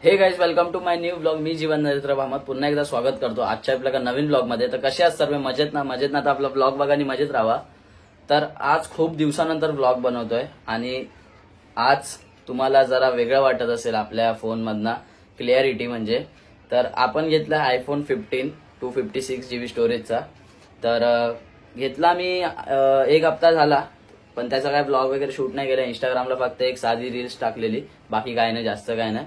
हे guys, welcome to my new blog. मी जीवन नरेंद्र भामत पुन्हा एकदा स्वागत करतो आजच्या आपल्या नवीन ब्लॉग मध्ये. तर कसे आहात सर्व? मजेत ना? मजेत ना तर आपला ब्लॉग बघा आणि मजेत राहा. तर आज खूप दिवसानंतर ब्लॉग बनवतोय आणि आज तुम्हाला जरा वेगळं वाटत असेल आपल्या फोन मधनं क्लिअरिटी म्हणजे. तर आपण घेतला आयफोन 15 256 GB स्टोरेजचा. तर घेतला मी एक हप्ता झाला, पण त्याचा काय ब्लॉग वगैरे शूट नाही केला. इंस्टाग्रामला फक्त एक साधी रील्स टाकलेली, बाकी काय नाही, जास्त काय नाही.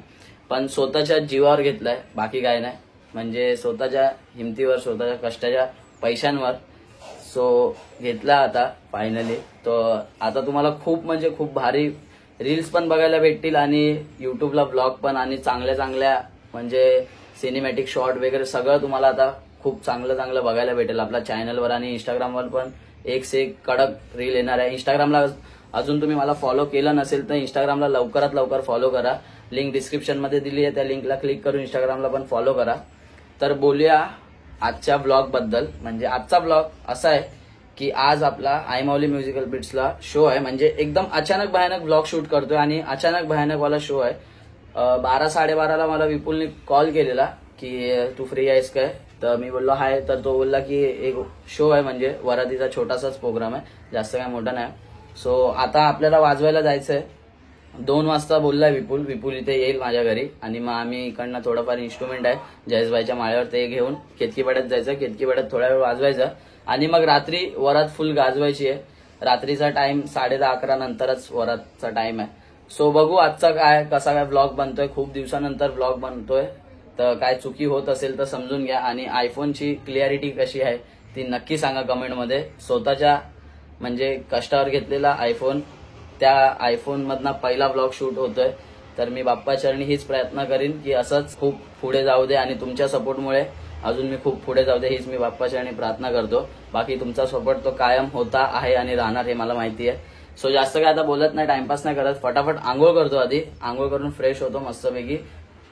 पण स्वतःच्या जीवावर घेतलाय, बाकी काय नाही. म्हणजे स्वतःच्या हिमतीवर, स्वतःच्या कष्टाच्या पैशांवर. सो घेतला आता फायनली. तो आता तुम्हाला खूप म्हणजे खूप भारी रील्स पण बघायला भेटतील आणि युट्यूबला ब्लॉग पण, आणि चांगल्या चांगल्या म्हणजे सिनेमॅटिक शॉट वगैरे सगळं तुम्हाला आता खूप चांगलं चांगलं बघायला भेटेल आपल्या चॅनलवर. आणि इंस्टाग्रामवर पण एक से एक कडक रील येणार आहे. इंस्टाग्रामला अजून तुम्ही मला फॉलो केलं नसेल तर इंस्टाग्रामला लवकरात लवकर फॉलो करा. लिंक डिस्क्रिप्शन मध्ये दिली आहे, त्या लिंकला क्लिक करून इंस्टाग्रामला पण फॉलो करा. तर बोलूया आजच्या ब्लॉग बद्दल. म्हणजे आजचा ब्लॉग असा आहे की आज आपला आय माऊली म्युझिकल बीट्सला शो आहे. म्हणजे एकदम अचानक भयानक ब्लॉग शूट करतोय आणि अचानक भयानक वाला शो आहे. 12-12:30ला मला विपुलने कॉल केलेला की तू फ्री आहेस काय? तर मी बोललो हाय. तर तो बोलला की एक शो आहे, म्हणजे वरातीचा छोटासाच प्रोग्राम आहे, जास्त काय मोठा नाही. सो आता आपल्याला वाजवायला जायचंय. 2 वाजता बोललाय विपुल इथे येईल माझ्या घरी. आणि मग आम्ही इकडनं थोडंफार इन्स्ट्रुमेंट आहे जयेशभाईच्या माळ्यावर, ते घेऊन केतकीपाड्यात जायचं. केतकीपाड्यात थोडा वेळ वाजवायचं आणि मग रात्री वरात फुल गाजवायची आहे. रात्रीचा टाइम 10:30-11 नंतरच वरातचा टाइम आहे. सो बघू आजचा काय कसा काय ब्लॉग बनतोय. खूप दिवसानंतर ब्लॉग बनतोय, तर काय चुकी होत असेल तर समजून घ्या. आणि आयफोनची क्लिअरिटी कशी आहे ती नक्की सांगा कमेंटमध्ये. स्वतःच्या म्हणजे कष्टावर घेतलेला आयफोन, त्या आयफोन मधनं पहिला ब्लॉग शूट होतोय. तर मी बाप्पाचरणी हीच प्रयत्न करीन की असंच खूप पुढे जाऊ दे आणि तुमच्या सपोर्टमुळे अजून मी खूप पुढे जाऊ दे, हीच मी बाप्पाचरणी प्रार्थना करतो. बाकी तुमचा सपोर्ट तो कायम होता आहे आणि राहणार, हे मला माहिती आहे. सो जास्त काय आता बोलत नाही, टाइमपास नाही करत, फटाफट आंघोळ करतो. आधी आंघोळ करून फ्रेश होतो मस्तपैकी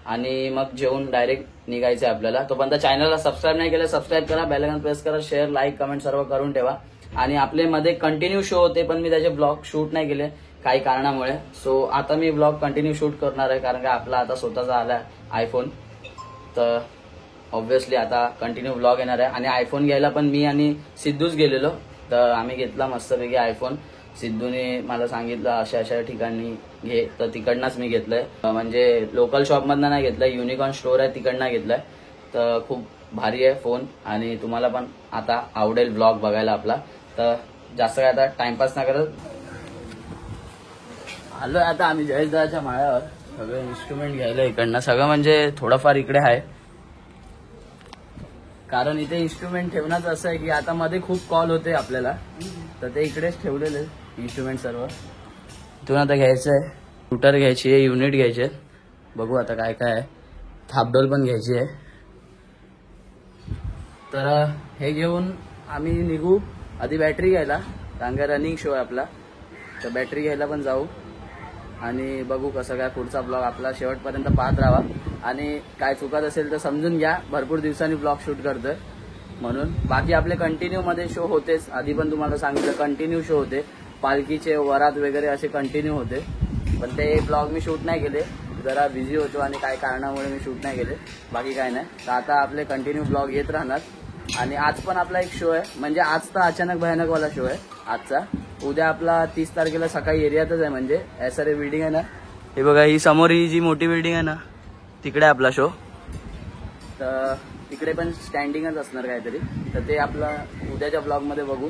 आणि मग जेवून डायरेक्ट निघायचंय आपल्याला. तोपर्यंत चॅनलला सबस्क्राईब नाही केलं, सबस्क्राईब करा, बेल आयकॉन प्रेस करा, शेअर, लाईक, कमेंट सर्व करून ठेवा. आणि आपले मध्ये कंटिन्यू शो होते, पण मी त्याचे ब्लॉग शूट नाही केले काही कारणामुळे. सो आता मी ब्लॉग कंटिन्यू शूट करणार आहे, कारण का आपला आता स्वतःचा आला आयफोन. तर ऑब्व्हियसली आता कंटिन्यू ब्लॉग येणार आहे. आणि आयफोन घ्यायला पण मी आणि सिद्धूच गेलेलो. तर आम्ही घेतला मस्तपैकी आयफोन. सिद्धूने मला सांगितलं अशा अशा ठिकाणी घे, तर तिकडनंच मी घेतलंय. म्हणजे लोकल शॉपमधनं नाही घेतलंय, युनिकॉर्न स्टोर आहे तिकडनं घेतलंय. तर खूप भारी आहे फोन आणि तुम्हाला पण आता आवडेल ब्लॉग बघायला आपला. तर जास्त काय आता टाइमपास नाही करत, आलोय आता आम्ही जयेशदाच्या माळ्यावर. सगळे इन्स्ट्रुमेंट घ्यायला इकडनं, सगळं म्हणजे थोडंफार इकडे आहे, कारण इथे इन्स्ट्रुमेंट ठेवण्याचं असं आहे की आता मध्ये खूप कॉल होते आपल्याला, तर ते इकडेच ठेवलेले इन्स्ट्रुमेंट सर्व. इथून आता घ्यायचंय, ट्यूटर घ्यायची आहे, युनिट घ्यायचे, बघू आता काय काय आहे. थापडोल पण घ्यायची आहे. तर हे घेऊन आम्ही निघू आधी बॅटरी घ्यायला, कारण का रनिंग शो आहे आपला. तर बॅटरी घ्यायला पण जाऊ आणि बघू कसं काय पुढचा ब्लॉग आपला शेवटपर्यंत पाहत राहा. आणि काय चुकत असेल तर समजून घ्या, भरपूर दिवसांनी ब्लॉग शूट करतोय म्हणून. बाकी आपले कंटिन्यू मध्ये शो होतेच, आधी पण तुम्हाला सांगितलं कंटिन्यू शो होते. पालखीचे, वरात वगैरे असे कंटिन्यू होते, पण ते ब्लॉग मी शूट नाही केले, जरा बिझी होतो आणि काही कारणामुळे मी शूट नाही केले, बाकी काय नाही. तर आता आपले कंटिन्यू ब्लॉग येत राहणार. आणि आज पण आपला एक शो आहे, म्हणजे आज तर अचानक भयानकवाला शो आहे आजचा. उद्या आपला 30 तारखेला सकाळी एरियातच आहे, म्हणजे SRA बिल्डिंग आहे ना, हे बघा, ही समोर ही जी मोठी बिल्डिंग आहे ना, तिकडे आपला शो. तर तिकडे पण स्टँडिंगच असणार काहीतरी. तर ते आपला उद्याच्या ब्लॉग मध्ये बघू.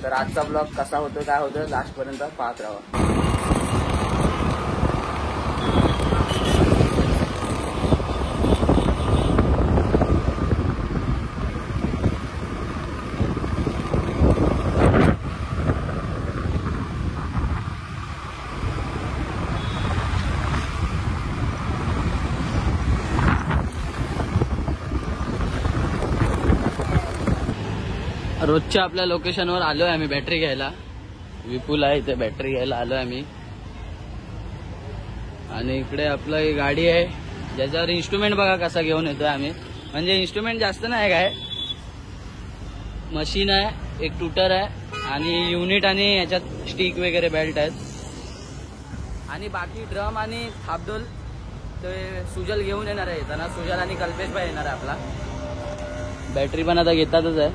तर आजचा ब्लॉग कसा होतो काय होतं लास्टपर्यंत पाहत राहा. रोजच्या आपल्या लोकेशनवर आलोय आम्ही बॅटरी घ्यायला. विपुल आहे इथे, बॅटरी घ्यायला आलोय आम्ही. आणि इकडे आपलं ही गाडी आहे, ज्याच्यावर इन्स्ट्रुमेंट बघा कसा घेऊन येतोय आम्ही. म्हणजे इन्स्ट्रुमेंट जास्त नाही काय, मशीन आहे, एक ट्यूटर आहे आणि युनिट आणि याच्यात स्टिक वगैरे बेल्ट आहेत. आणि बाकी ड्रम आणि थापडोल ते सुजल घेऊन येणार आहे येताना. सुजल आणि कल्पेश भाई येणार आहे आपला. बॅटरी पण आता घेतातच आहे.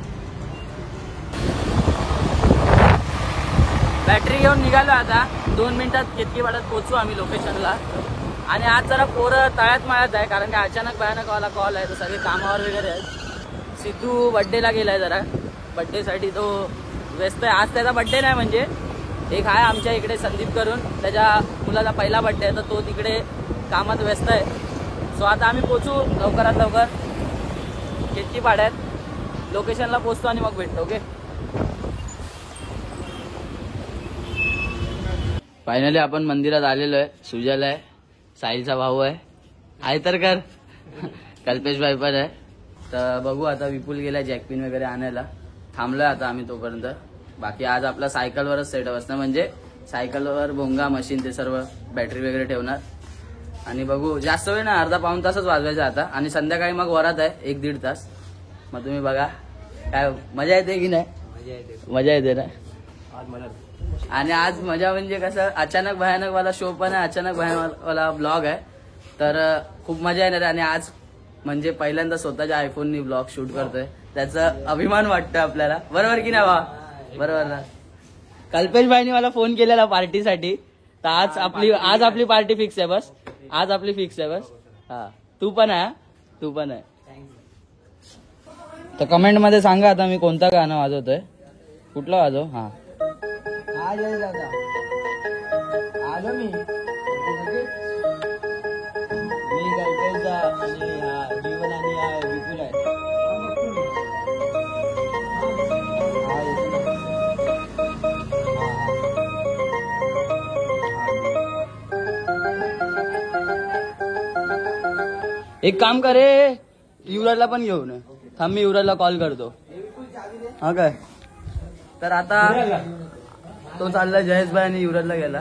बॅटरी घेऊन निघालो आता. 2 मिनिटात केतकीवाड्यात पोहोचू आम्ही लोकेशनला. आणि आज जरा पोरं तळ्यात माळ्यात आहे कारण की अचानक भयानक वाला कॉल आहे. तर सगळे कामावर वगैरे आहेत. सिद्धू बड्डेला गेलाय जरा. बड्डेसाठी तो व्यस्त आहे. आज त्याचा बड्डे नाही म्हणजे एक आहे आमच्या इकडे संदीप करून, त्याच्या मुलाचा पहिला बड्डे आहे. तर तो तिकडे कामात व्यस्त आहे. सो आता आम्ही पोचू लवकरात लवकर केतकीपाड्यात. लोकेशनला पोचतो आणि मग भेटतो. ओके. फायनली आपण मंदिरात आलेलो आहे. सुजल आहे, साहिलचा भाऊ आहे तर कर कल्पेश भाई पण आहे. तर बघू आता. विपुल गेलाय जॅकपिन वगैरे आणायला. थांबलोय आता आम्ही तोपर्यंत. बाकी आज आपला सायकलवरच सेटअप असणार म्हणजे सायकलवर भोंगा मशीन ते सर्व बॅटरी वगैरे ठेवणार. आणि बघू जास्त वेळ ना, अर्धा पाऊण तासच वाजवायचा आता. आणि संध्याकाळी मग वरात आहे 1-1.5 तास. मग तुम्ही बघा काय मजा येते की नाही. मजा येते ना. आणि आज मजा म्हणजे कसं अचानक भयानक वाला शो पण आहे, अचानक भयानक वाला ब्लॉग आहे. तर खूप मजा येणार आहे. आणि आज म्हणजे पहिल्यांदा स्वतःच्या आयफोननी ब्लॉग शूट करतोय. त्याचा अभिमान वाटतोय आपल्याला. बरोबर की नाही बा. बरोबर ना. कल्पेश भाईने मला फोन केलेला पार्टीसाठी. तर आज आपली पार्टी फिक्स आहे. बस आज आपली फिक्स आहे बस. हा तू पण आहे. तू पण आहे. तर कमेंट मध्ये सांगा आता मी कोणतं गाणं वाजवतोय. कुठलं वाजव. हा आलो मी कल्पेशचा आणि जीवन आणि विपुल आहे. एक काम करे युवराजला पण घेऊन थांब. मी युवराजला कॉल करतो. हा काय. तर आता तो चालला जयेशभाई आणि युवराजला गेला.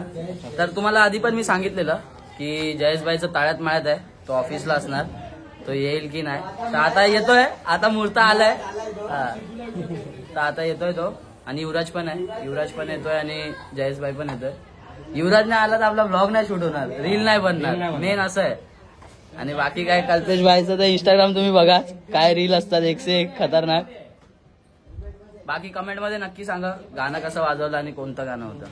तर तुम्हाला आधी पण मी सांगितलेलं की जयेशभाईचं ताळ्यात माळ्यात आहे. तो ऑफिसला असणार. तो येईल की नाही. तर आता येतोय. आता मुहूर्त आलाय. तर आता येतोय तो. आणि युवराज पण आहे. युवराज पण येतोय आणि जयेशभाई पण येतोय. युवराज नाही आला तर आपला ब्लॉग नाही शूट होणार, रील नाही बनणार. मेन असं आहे. आणि बाकी काय कल्पेश भाईचं तर इंस्टाग्राम तुम्ही बघा काय रील असतात 101 खतरनाक. बाकी कमेंट मध्ये नक्की सांगा गाणं कसं वाजवलं आणि कोणतं गाणं होतं.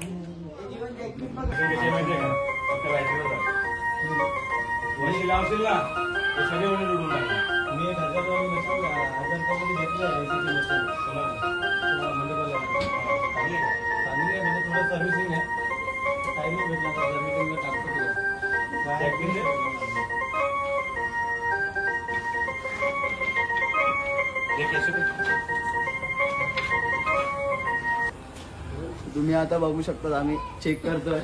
तुम्ही आता बघू शकता आम्ही चेक करतोय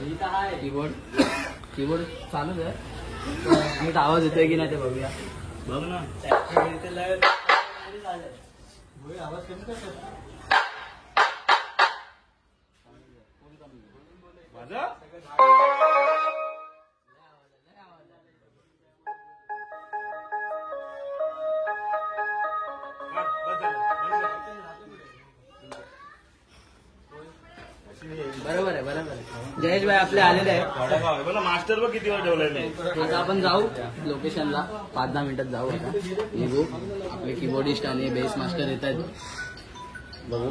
कीबोर्ड चालूच आहे. नीट आवाज येतोय की नाही ते बघूया. बघ ना बरोबर आहे. बरोबर आहे. जयेश भाई आपले आलेले आहे. मास्टर बघ किती वेळ ठेवलाय. आता आपण जाऊ लोकेशनला. 5-10 मिनिटात जाऊ. आता निघू. आपले कीबोर्डिस्ट आणि बेस मास्टर येत आहेत. बघू.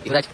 युवराज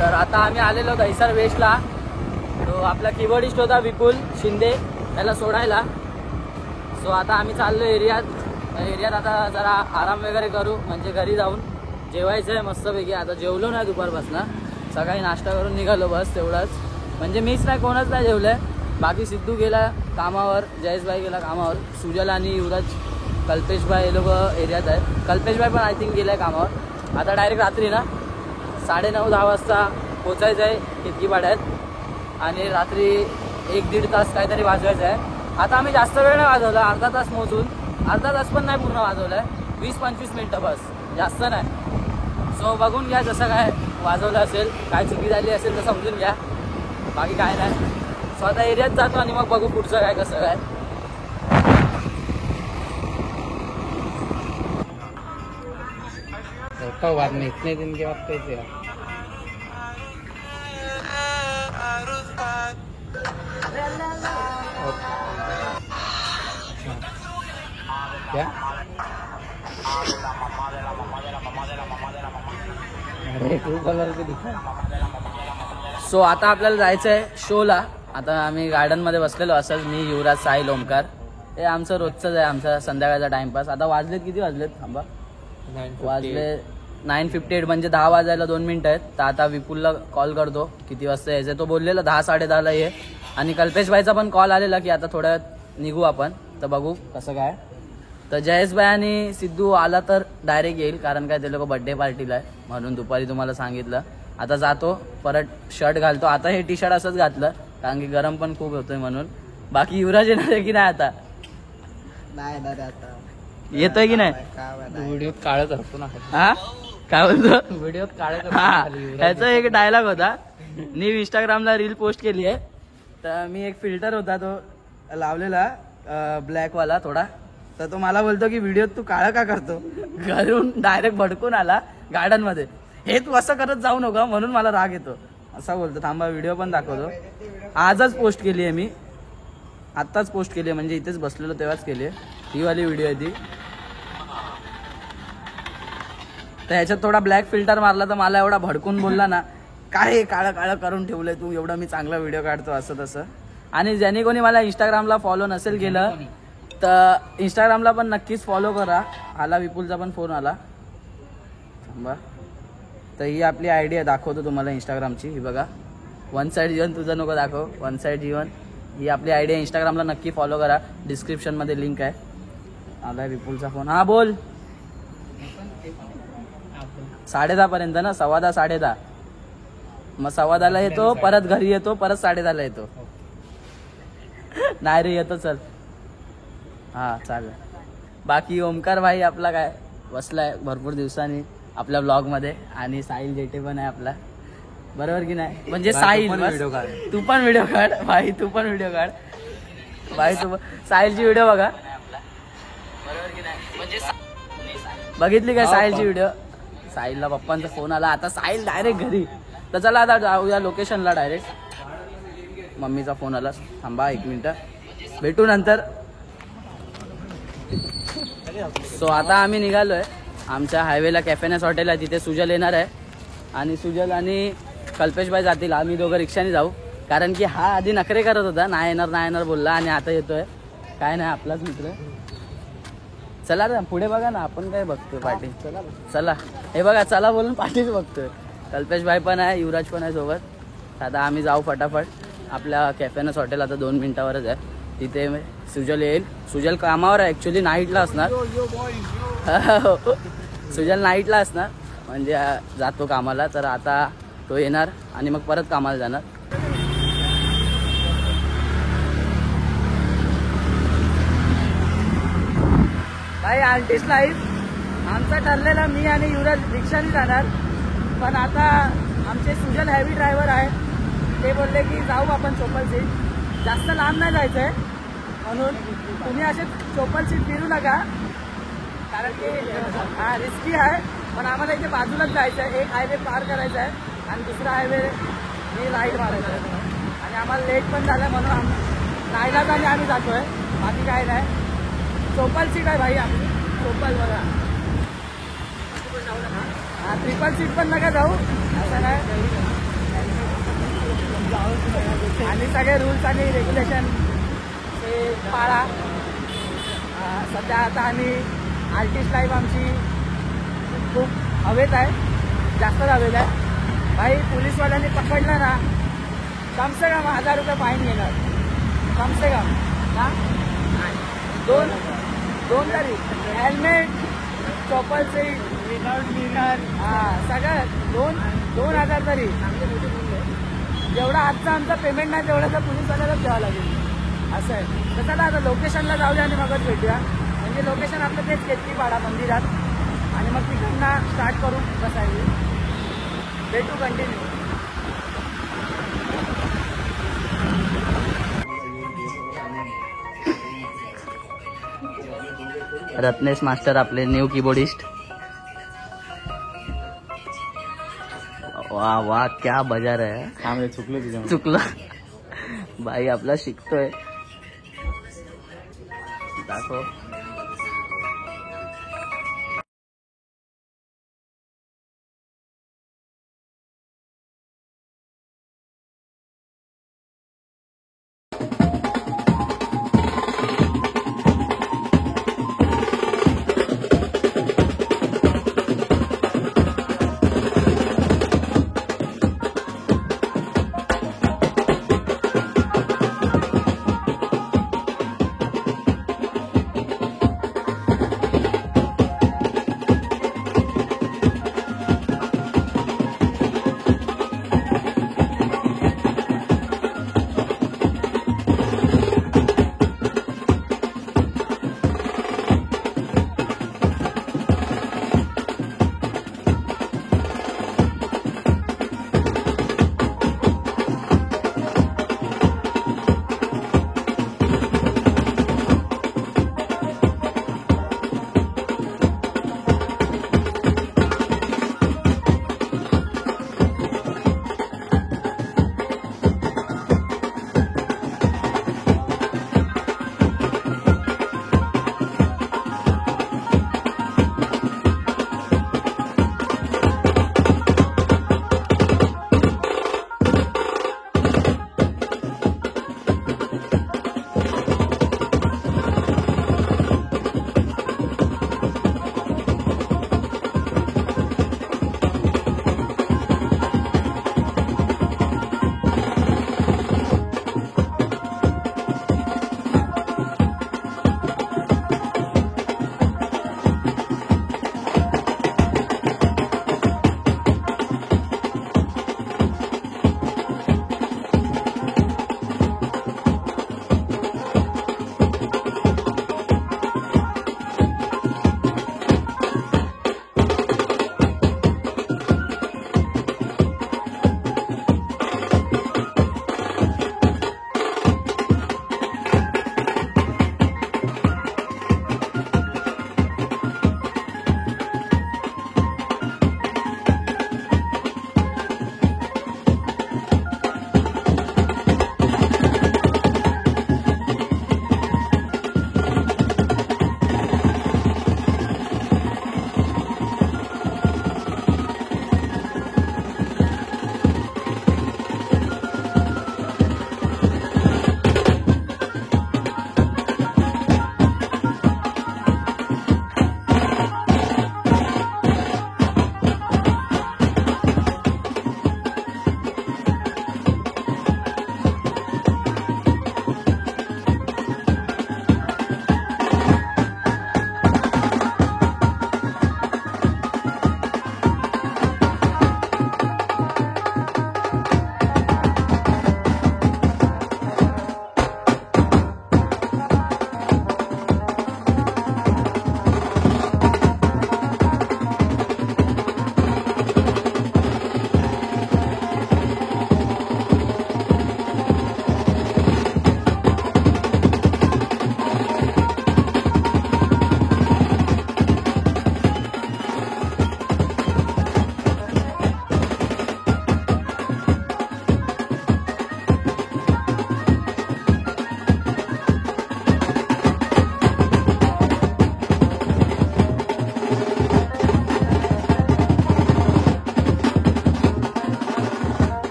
तर आता आम्ही आलेलो दहिसर वेस्टला. तो आपला कीबोर्डिस्ट होता विपुल शिंदे, त्याला सोडायला. सो आता आम्ही चाललो एरियात आता जरा आराम वगैरे करू, म्हणजे घरी जाऊन जेवायचं आहे मस्तपैकी. आता जेवलो नाही दुपारपासनं, सकाळी नाश्ता करून निघालो बस तेवढंच. म्हणजे मीच नाही, कोणच नाही जेवलंय. बाकी सिद्धू गेला कामावर, जयेशभाई गेला कामावर, सुजल आणि युवराज, कल्पेशभाई हे लोक एरियात आहेत. कल्पेशभाई पण आय थिंक गेलाय कामावर. आता डायरेक्ट रात्री ना 9:30-10 वाजता पोचायचं आहे कितकीपाड्यात, आणि रात्री 1-1.5 तास काहीतरी वाजवायचं आहे. आता आम्ही जास्त वेळ नाही वाजवला, अर्धा तास मोजून, अर्धा तास पण नाही पूर्ण वाजवलं आहे, 20-25 मिनटं बस, जास्त नाही. सो बघून घ्या जसं काय वाजवलं असेल, काय चुकी झाली असेल तर समजून घ्या, बाकी काय नाही. सो आता एरियात जातो आणि मग बघू पुढचं काय कसं काय. बाद में इतने दिन के बाद कैसे क्या? अरे ट्रू कलर पे दिखा. सो आता आपल्याला जायचं आहे शोला. आता आम्ही गार्डनमध्ये बसलेलो असंच, मी, युवराज, साहिल, ओमकार. हे आमचं रोजचंच आहे, आमचा संध्याकाळचा टाइमपास. आता वाजलेत किती वाजलेत थांबा, वाजले 9:58, म्हणजे 10 वाजायला 2 मिनिटं आहेत. तर आता विपुलला कॉल करतो किती वाजता यायचं. तो बोललेला 10-10:30ला ये. आणि कल्पेशभाईचा पण कॉल आलेला की आता थोड्या निघू आपण, तर बघू कसं काय. तर जयेशभाई आणि सिद्धू आला तर डायरेक्ट येईल, कारण काय ते लोक बर्थडे पार्टीला आहे म्हणून दुपारी तुम्हाला सांगितलं. आता जातो, परत शर्ट घालतो. आता हे टी शर्ट असंच घातलं कारण की गरम पण खूप होतोय म्हणून. बाकी युवराज येणार आहे की नाही आता? येतोय की नाही? व्हिडिओ काळं करतो ना. हा काय बोलतो? व्हिडिओ काळं हा, करतो. ह्याचा एक डायलॉग होता. मी इंस्टाग्रामला रील पोस्ट केली आहे. तर मी एक फिल्टर होता तो लावलेला ब्लॅकवाला थोडा, तर तो मला बोलतो की व्हिडिओ तू काळा का करतो. घरून डायरेक्ट भडकून आला गार्डन मध्ये, हे तू असं करत जाऊ नका म्हणून मला राग येतो असा बोलतो. थांबा व्हिडिओ पण दाखवतो. आजच पोस्ट केली आहे मी, आत्ताच पोस्ट केली आहे, म्हणजे इथेच बसलेलो तेव्हाच केली आहे. ही वाली व्हिडिओ आहे ती. तर ह्याच्यात थोडा ब्लॅक फिल्टर मारला तर मला एवढा भडकून बोलला ना, काय काळं काळं करून ठेवलंय तू, एवढा मी चांगला व्हिडिओ काढतो असं तसं. आणि ज्याने कोणी मला इंस्टाग्रामला फॉलो नसेल केलं तर इंस्टाग्रामला पण नक्कीच फॉलो करा. आला विपुलचा पण फोन आला, थांबा. तर ही आपली आयडी आहे, दाखवतो तुम्हाला इंस्टाग्रामची. ही बघा, वन साईड जीवन, तुझं नको दाखव, वन साईड जीवन ही आपली आयडी आहे. इंस्टाग्रामला नक्की फॉलो करा, डिस्क्रिप्शनमध्ये लिंक आहे. आला विपुलचा फोन. हा बोल. 10:30 पर्यंत ना, 10:15 10:30. मग 10:15ला येतो, परत घरी येतो, परत 10:30ला येतो. नाही रे येतो, चल. हा चालेल. बाकी ओमकार भाई आपला काय बसलाय भरपूर दिवसांनी आपल्या ब्लॉग मध्ये, आणि साहिल जेटे पण आहे आपला, बरोबर की नाही? म्हणजे साहिल तू पण व्हिडिओ काढ भाई, तू पण व्हिडिओ काढ भाई. तू साहिलची व्हिडिओ बघा, बरोबर की नाही? म्हणजे बघितली काय साहिलची व्हिडिओ? साहिलला पप्पांचा फोन आला, आता साहिल डायरेक्ट घरी. तर चला आता जाऊया लोकेशनला डायरेक्ट. मम्मीचा फोन आला, थांबा 1 मिनिट, भेटू नंतर. सो आता आम्ही निघालोय आमच्या हायवेला, कॅफेनेस हॉटेल आहे तिथे. सुजल येणार आहे आणि सुजल आणि कल्पेशभाई जातील, आम्ही दोघं रिक्षाने जाऊ. कारण की हा आधी नखरे करत होता, नाही येणार बोलला, आणि आता येतोय. काय नाही, आपलाच मित्र. चला रे पुढे बघा ना, आपण काय बघतोय पाठी. चला हे बघा, चला बोलून पाठीच बघतोय. कल्पेशभाई पण आहे, युवराज पण आहे सोबत. आता आम्ही जाऊ फटाफट आपल्या कॅफेनेस हॉटेल. आता 2 मिनिटावरच आहे. तिथे सुजल येईल. सुजल कामावर आहे ॲक्च्युली, नाईटला असणार. सुजल नाईटला असणार, म्हणजे जातो कामाला. तर आता तो येणार आणि मग परत कामाला जाणार. काही आर्टिस्ट लाईफ आमचा ठरलेला, मी आणि युवराज रिक्षाने जाणार. पण आता आमचे सुजल हेवी ड्रायव्हर आहे, ते बोलले की जाऊ आपण चोपल सीट. जास्त लांब नाही जायचं आहे म्हणून तुम्ही असे चोपल सीट फिरू नका, कारण की हा रिस्की आहे. पण आम्हाला इथे बाजूलाच जायचं आहे, एक हायवे पार करायचा आहे आणि दुसरा हायवे मी राईड मारायचा आहे. आणि आम्हाला लेट पण झालं म्हणून नाईलाजाने आम्ही जातोय, बाकी काय नाही. चोपल सीट आहे भाई आपली, चोपल बघा. हा 3 सीट पण नका जाऊ, असं नाही. आणि सगळे रूल्स आणि रेग्युलेशन हे पाळा. सध्या आता आम्ही आर्टिस्ट लाईफ आमची खूप हवेत आहे, जास्त हवेत आहे. भाई पोलीसवाल्यांनी पकडलं ना कम से कम 1000 रुपये फाईन घेणार, कम से कम. दोन तरी हेल्मेट, चॉपर सीट, सगळं 2,000 तरी. जेवढा आजचा आमचा पेमेंट नाही तेवढा तर पोलीसवाल्यालाच द्यावं लागेल असं आहे. तर चला आता लोकेशनला जाऊया आणि मगच भेटूया. म्हणजे लोकेशन आपलं तेच केतकीपाडा मंदिरात, आणि मग तिकडनं स्टार्ट करू बसायला. भेटू कंटिन्यू. रत्नेश मास्टर आपले न्यू कीबोर्डिस्ट. वा वा क्या बजा आहे. चुकलं बाई आपला शिकतोय. दाखव.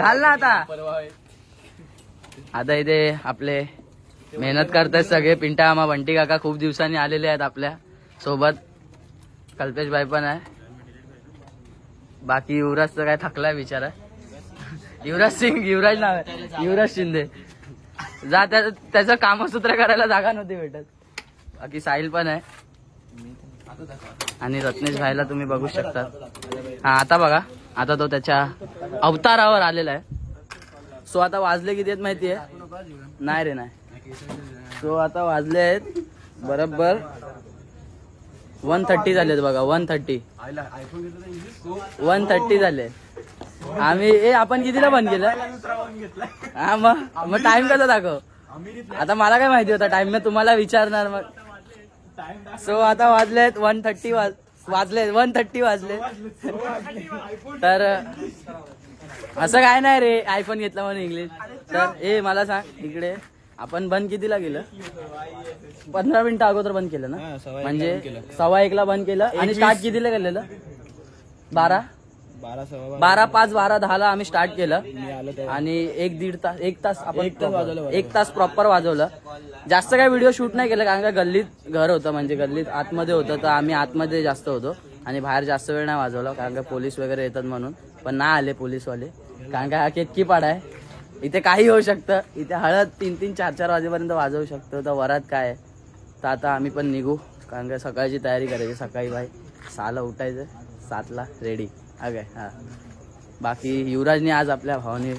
घाल ना आता. आता इथे आपले मेहनत करतायत सगळे. पिंटा आम्हा बंटी काका खूप दिवसांनी आलेले आहेत आपल्या सोबत. कल्पेश भाई पण आहे. बाकी युवराज तर काय थकलाय बिचारा. युवराज नाव आहे युवराज शिंदे. जा त्याचं कामसूत्र करायला जागा नव्हती भेटत. बाकी साहिल पण आहे आणि रत्नेश भाईला तुम्ही बघू शकता. हा आता बघा, आता तो त्याच्या अवतारावर आलेला आहे. सो आता वाजले किती आहेत माहितीये? नाही रे नाही. सो आता वाजले आहेत बरोबर 1:30 झालेत बघा. 1:30 झाले. आम्ही आपण कितीला बंद केलं? हा मग टाइम कसा दाखव. आता मला काय माहिती होता टाइम, मी तुम्हाला विचारणार मग. सो आता वाजलेत 1:30 वाजले. तर असं काय नाही रे आयफोन घेतला म्हणून इंग्लिश. तर मला सांग इकडे आपण बंद कितीला केलं? 15 मिनिटं अगोदर बंद केलं ना, म्हणजे 1:15 बंद केलं. आणि स्टार्ट कितीला केलेलं? 12:05 आम्ही स्टार्ट केलं. आणि एक तास प्रॉपर वाजवलं. जास्त काय व्हिडिओ शूट नाही केलं कारण का गल्लीत घर होतं, म्हणजे गल्लीत आतमध्ये होतं. तर आम्ही आतमध्ये जास्त होतो आणि बाहेर जास्त वेळ नाही वाजवला कारण का पोलीस वगैरे येतात म्हणून. पण नाही आले पोलीसवाले कारण का हा केतकी पाडा आहे. इथे काही होऊ शकतं. इथे हळद 3-3, 4-4 वाजेपर्यंत वाजवू शकतो. तर वरात काय आहे. तर आता आम्ही पण निघू कारण का सकाळची तयारी करायची. सकाळी भाई 6ला उठायचं, 7ला रेडी. काय हा. बाकी युवराजने आज आपल्या भावाने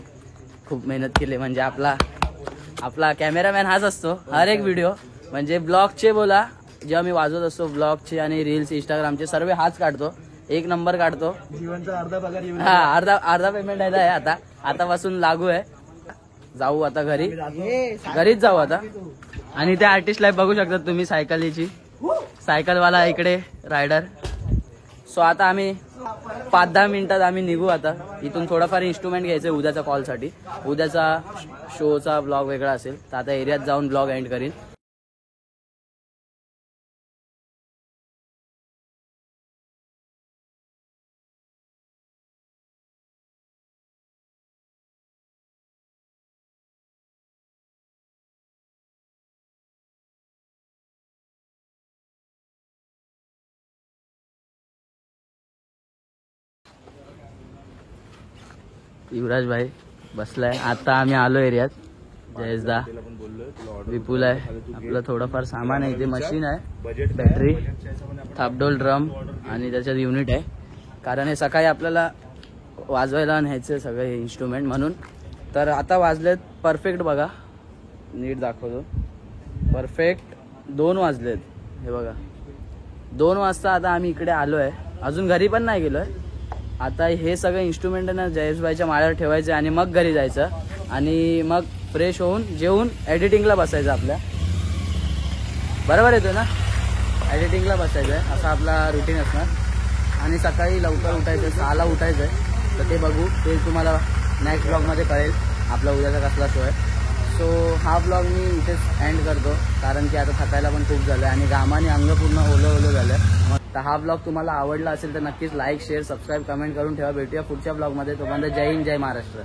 खूप मेहनत केली. म्हणजे आपला कॅमेरामॅन हाच असतो हर एक व्हिडिओ, म्हणजे ब्लॉगचे बोला जेव्हा मी वाजवत असतो ब्लॉगचे आणि रील्स इंस्टाग्रामचे सर्व हाच काढतो. 1 नंबर काढतो. जीवनचा अर्धा पगार. हा अर्धा पेमेंट आहे आता. आतापासून लागू आहे. जाऊ आता घरीच जाऊ आता. आणि त्या आर्टिस्ट लाईफ बघू शकता तुम्ही. सायकलवाला इकडे रायडर. सो आता आम्ही 5-10 मिनिटात आम्ही निघू. आता इथून थोडाफार इन्स्ट्रुमेंट घ्यायचं उद्याच्या कॉलसाठी. उद्याचा शोचा ब्लॉग वेगळा असेल तर आता एरियात जाऊन ब्लॉग एंड करीन. युवराज भाई बसलाय. आता आम्ही आलो एरियात. जयेशदा, विपुल आहे. आपलं थोडंफार सामान आहे. इथे मशीन आहे, बॅटरी, थापडोल, ड्रम आणि त्याच्यात युनिट आहे. कारण हे सकाळी आपल्याला वाजवायला न्यायचं सगळे इन्स्ट्रुमेंट म्हणून. तर आता वाजलेत परफेक्ट बघा, नीट दाखवतो. परफेक्ट 2 वाजलेत. हे बघा 2 वाजता आता आम्ही इकडे आलो आहे. अजून घरी पण नाही गेलो आहे. आता हे सगळे इन्स्ट्रुमेंट ना जयेशभाईच्या माळ्यावर ठेवायचे आणि मग घरी जायचं. आणि मग फ्रेश होऊन जेवून एडिटिंगला बसायचं आपल्या. बरोबर येतो ना, एडिटिंगला बसायचं आहे. असा आपला रुटीन असणार. आणि सकाळी लवकर उठायचं, 6ला उठायचं आहे. तर ते बघू, ते तुम्हाला नेक्स्ट ब्लॉगमध्ये कळेल आपला उद्याचा कसला शो आहे. सो हा ब्लॉग मी इथेच एंड करतो कारण की आता थकायला पण खूप झालं आणि घामाने अंग पूर्ण ओलं झालं. तर हा ब्लॉग तुम्हाला आवडला असेल तर नक्कीच लाईक, शेअर, सबस्क्राईब, कमेंट करून ठेवा. भेटूया पुढच्या ब्लॉगमध्ये. तोपर्यंत जय हिंद, जय महाराष्ट्र.